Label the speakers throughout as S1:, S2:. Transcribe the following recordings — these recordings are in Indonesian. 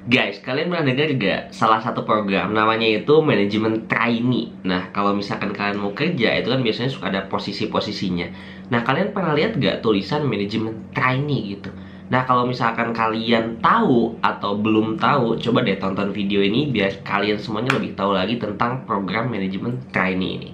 S1: Guys, kalian pernah dengar gak salah satu program namanya itu manajemen trainee? Nah, kalau misalkan kalian mau kerja, itu kan biasanya suka ada posisi-posisinya. Nah, kalian pernah lihat gak tulisan manajemen trainee gitu? Nah, kalau misalkan kalian tahu atau belum tahu, coba deh tonton video ini biar kalian semuanya lebih tahu lagi tentang program manajemen trainee ini.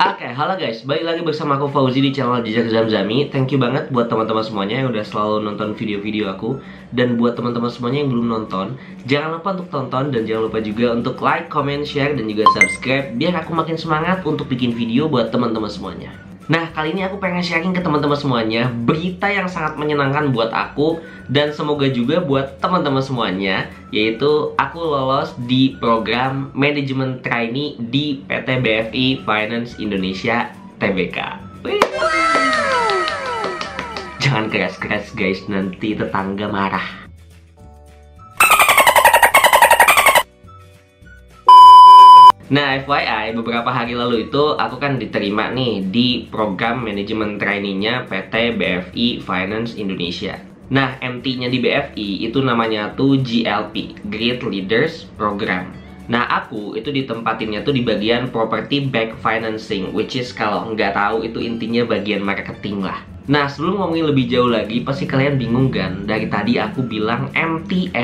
S1: Oke, halo guys, balik lagi bersama aku Fauzi di channel Jejak Zamzami. Thank you banget buat teman-teman semuanya yang udah selalu nonton video-video aku. Dan buat teman-teman semuanya yang belum nonton, jangan lupa untuk tonton dan jangan lupa juga untuk like, comment, share, dan juga subscribe biar aku makin semangat untuk bikin video buat teman-teman semuanya. Nah, kali ini aku pengen sharing ke teman-teman semuanya berita yang sangat menyenangkan buat aku dan semoga juga buat teman-teman semuanya, yaitu aku lolos di program manajemen trainee di PT BFI Finance Indonesia Tbk. Jangan keras-keras guys, nanti tetangga marah. Nah, FYI, beberapa hari lalu itu aku kan diterima nih di program manajemen trainee-nya PT BFI Finance Indonesia. Nah, MT-nya di BFI itu namanya tuh GLP, Great Leaders Program. Nah, aku itu ditempatinnya tuh di bagian Property Back Financing, which is kalau nggak tahu itu intinya bagian marketing lah. Nah, sebelum ngomongin lebih jauh lagi, pasti kalian bingung kan? Dari tadi aku bilang MT,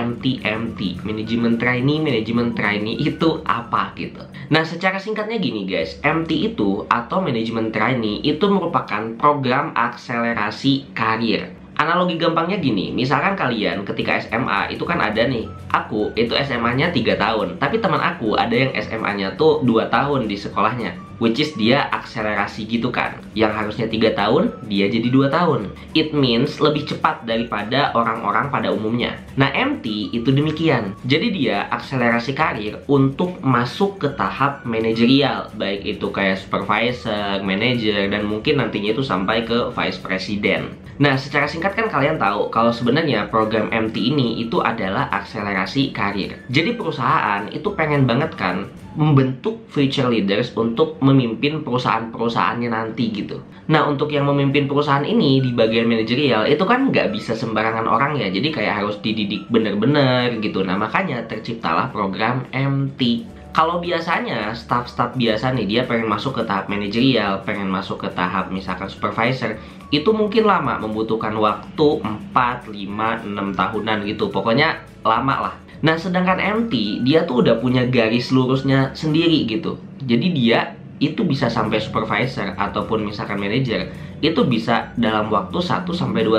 S1: manajemen trainee itu apa gitu. Nah, secara singkatnya gini guys, MT itu atau manajemen trainee itu merupakan program akselerasi karir. Analogi gampangnya gini, misalkan kalian ketika SMA itu kan ada nih, aku itu SMA-nya 3 tahun, tapi teman aku ada yang SMA-nya tuh 2 tahun di sekolahnya, which is dia akselerasi gitu kan, yang harusnya 3 tahun, dia jadi 2 tahun. It means lebih cepat daripada orang-orang pada umumnya. Nah, MT itu demikian, jadi dia akselerasi karir untuk masuk ke tahap manajerial, baik itu kayak supervisor, manager, dan mungkin nantinya itu sampai ke vice president. Nah, secara singkat kan kalian tahu kalau sebenarnya program MT ini itu adalah akselerasi karir. Jadi perusahaan itu pengen banget kan membentuk future leaders untuk memimpin perusahaan-perusahaannya nanti gitu. Nah, untuk yang memimpin perusahaan ini di bagian manajerial itu kan nggak bisa sembarangan orang ya. Jadi kayak harus dididik bener-bener gitu. Nah, makanya terciptalah program MT. Kalau biasanya staff-staff biasa nih dia pengen masuk ke tahap manajerial, pengen masuk ke tahap misalkan supervisor, itu mungkin lama, membutuhkan waktu 4, 5, 6 tahunan gitu. Pokoknya lama lah. Nah, sedangkan MT dia tuh udah punya garis lurusnya sendiri gitu. Jadi dia itu bisa sampai supervisor ataupun misalkan manajer itu bisa dalam waktu 1-2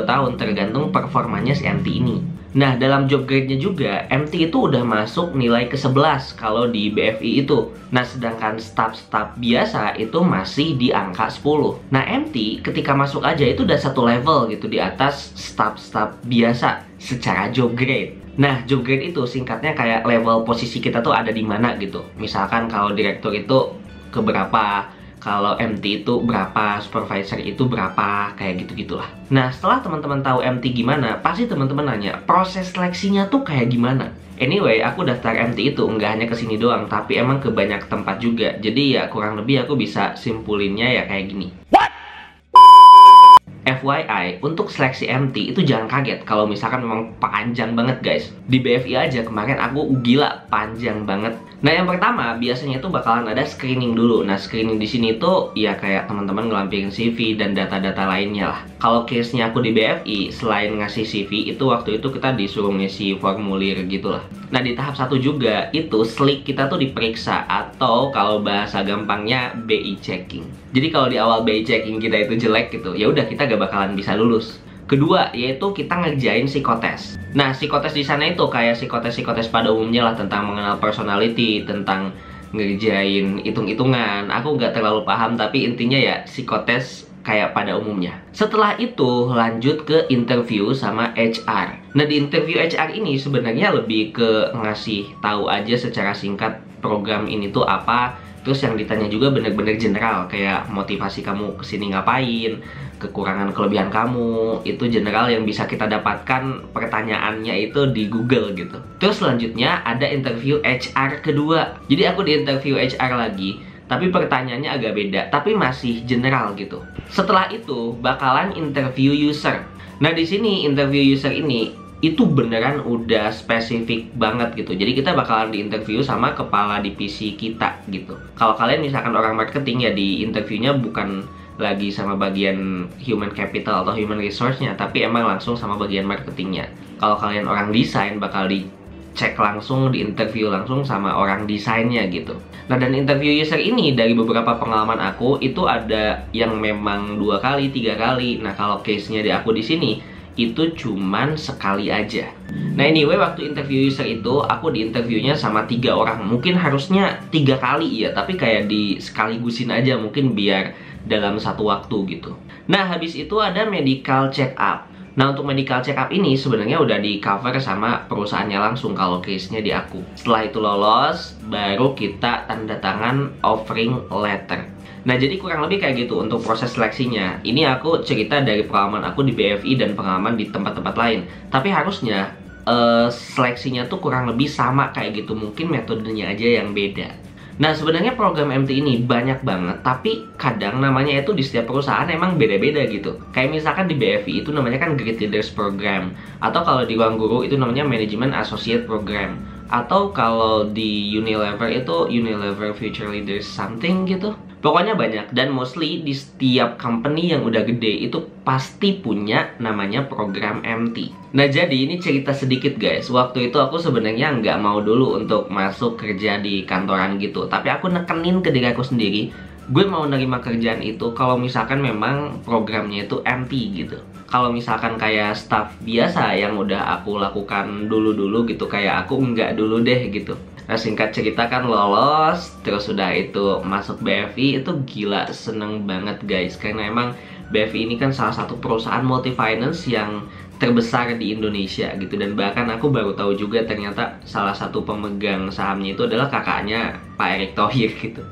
S1: tahun tergantung performanya si MT ini. Nah, dalam job grade-nya juga, MT itu udah masuk nilai ke-11 kalau di BFI itu. Nah, sedangkan staff-staff biasa itu masih di angka 10. Nah, MT ketika masuk aja itu udah satu level gitu di atas staff-staff biasa secara job grade. Nah, job grade itu singkatnya kayak level posisi kita tuh ada di mana gitu. Misalkan kalau direktur itu keberapa, kalau MT itu berapa, supervisor itu berapa, kayak gitu-gitulah. Nah, setelah teman-teman tahu MT gimana, pasti teman-teman nanya, proses seleksinya tuh kayak gimana? Anyway, aku daftar MT itu nggak hanya ke sini doang, tapi emang ke banyak tempat juga. Jadi ya kurang lebih aku bisa simpulinnya ya kayak gini. FYI, untuk seleksi MT itu jangan kaget kalau misalkan memang panjang banget guys. Di BFI aja kemarin aku gila panjang banget. Nah, yang pertama biasanya itu bakalan ada screening dulu. Nah, screening di sini tuh ya kayak teman-teman ngelampirin CV dan data-data lainnya lah. Kalau case-nya aku di BFI, selain ngasih CV, itu waktu itu kita disuruh ngisi formulir gitu lah. Nah, di tahap 1 juga itu SLIK kita tuh diperiksa atau kalau bahasa gampangnya BI checking. Jadi kalau di awal BI checking kita itu jelek gitu, ya udah kita gak bakalan bisa lulus. Kedua, yaitu kita ngerjain psikotes. Nah, psikotes di sana itu kayak psikotes pada umumnya lah, tentang mengenal personality, tentang ngerjain hitung-hitungan. Aku nggak terlalu paham, tapi intinya ya psikotes kayak pada umumnya. Setelah itu lanjut ke interview sama HR. Nah, di interview HR ini sebenarnya lebih ke ngasih tahu aja secara singkat program ini tuh apa. Terus yang ditanya juga bener-bener general, kayak motivasi kamu kesini ngapain, kekurangan kelebihan kamu, itu general yang bisa kita dapatkan pertanyaannya itu di Google gitu. Terus selanjutnya ada interview HR kedua. Jadi aku di interview HR lagi, tapi pertanyaannya agak beda, tapi masih general gitu. Setelah itu bakalan interview user. Nah, di sini interview user ini itu beneran udah spesifik banget gitu. Jadi kita bakalan diinterview sama kepala divisi kita gitu. Kalau kalian misalkan orang marketing ya, di interviewnya bukan lagi sama bagian human capital atau human resource-nya, tapi emang langsung sama bagian marketingnya. Kalau kalian orang desain bakal dicek langsung, di interview langsung sama orang desainnya gitu. Nah, dan interview user ini dari beberapa pengalaman aku itu ada yang memang 2 kali, 3 kali. Nah, kalau case-nya di aku di sini itu cuman sekali aja. Nah, anyway, waktu interview user itu aku diinterviewnya sama 3 orang. Mungkin harusnya 3 kali ya, tapi kayak di sekaligusin aja mungkin biar dalam satu waktu gitu. Nah, habis itu ada medical check up. Nah, untuk medical check up ini sebenarnya udah di cover sama perusahaannya langsung kalau case-nya di aku. Setelah itu lolos, baru kita tanda tangan offering letter. Nah, jadi kurang lebih kayak gitu untuk proses seleksinya. Ini aku cerita dari pengalaman aku di BFI dan pengalaman di tempat-tempat lain. Tapi harusnya seleksinya tuh kurang lebih sama kayak gitu. Mungkin metodenya aja yang beda. Nah, sebenarnya program MT ini banyak banget, tapi kadang namanya itu di setiap perusahaan emang beda-beda gitu. Kayak misalkan di BFI itu namanya kan Great Leaders Program, atau kalau di Ruang Guru itu namanya Management Associate Program, atau kalau di Unilever itu Unilever Future Leaders something gitu. Pokoknya banyak, dan mostly di setiap company yang udah gede itu pasti punya namanya program MT. Nah, jadi ini cerita sedikit guys. Waktu itu aku sebenarnya nggak mau dulu untuk masuk kerja di kantoran gitu, tapi aku nekenin ke diri aku sendiri, gue mau nerima kerjaan itu kalau misalkan memang programnya itu MT gitu. Kalau misalkan kayak staff biasa yang udah aku lakukan dulu-dulu gitu, kayak aku enggak dulu deh gitu. Nah, singkat cerita kan lolos, terus udah itu masuk BFI, itu gila seneng banget guys. Karena emang BFI ini kan salah satu perusahaan multi finance yang terbesar di Indonesia gitu. Dan bahkan aku baru tahu juga ternyata salah satu pemegang sahamnya itu adalah kakaknya Pak Erick Thohir gitu.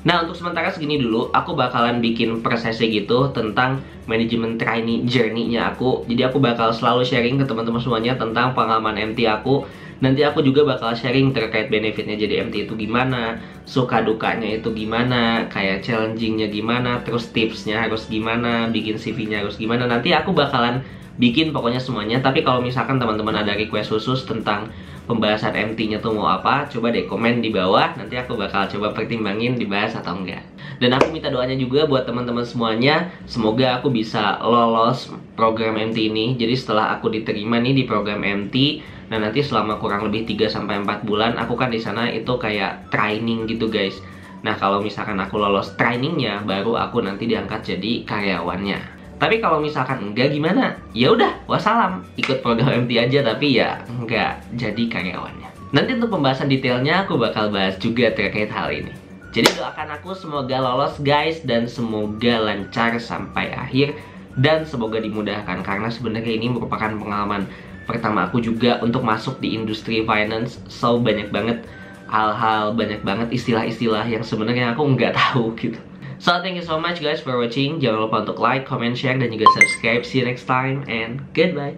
S1: Nah, untuk sementara segini dulu, aku bakalan bikin per sesi gitu tentang manajemen trainee journey-nya aku. Jadi aku bakal selalu sharing ke teman-teman semuanya tentang pengalaman MT aku. Nanti aku juga bakal sharing terkait benefitnya jadi MT itu gimana, suka dukanya itu gimana, kayak challengingnya gimana, terus tipsnya harus gimana, bikin CV-nya harus gimana. Nanti aku bakalan bikin pokoknya semuanya. Tapi kalau misalkan teman-teman ada request khusus tentang pembahasan MT-nya tuh mau apa, coba deh komen di bawah. Nanti aku bakal coba pertimbangin dibahas atau enggak. Dan aku minta doanya juga buat teman-teman semuanya, semoga aku bisa lolos program MT ini. Jadi setelah aku diterima nih di program MT, nah nanti selama kurang lebih 3-4 bulan aku kan di sana itu kayak training gitu guys. Nah, kalau misalkan aku lolos trainingnya, baru aku nanti diangkat jadi karyawannya. Tapi kalau misalkan enggak gimana? Ya udah, wassalam, ikut program MT aja tapi ya enggak jadi karyawannya. Nanti untuk pembahasan detailnya aku bakal bahas juga terkait hal ini. Jadi doakan aku semoga lolos guys, dan semoga lancar sampai akhir, dan semoga dimudahkan karena sebenarnya ini merupakan pengalaman pertama aku juga untuk masuk di industri finance. So banyak banget hal-hal, banyak banget istilah-istilah yang sebenarnya aku nggak tahu gitu. So thank you so much guys for watching. Jangan lupa untuk like, comment, share, dan juga subscribe. See you next time and goodbye.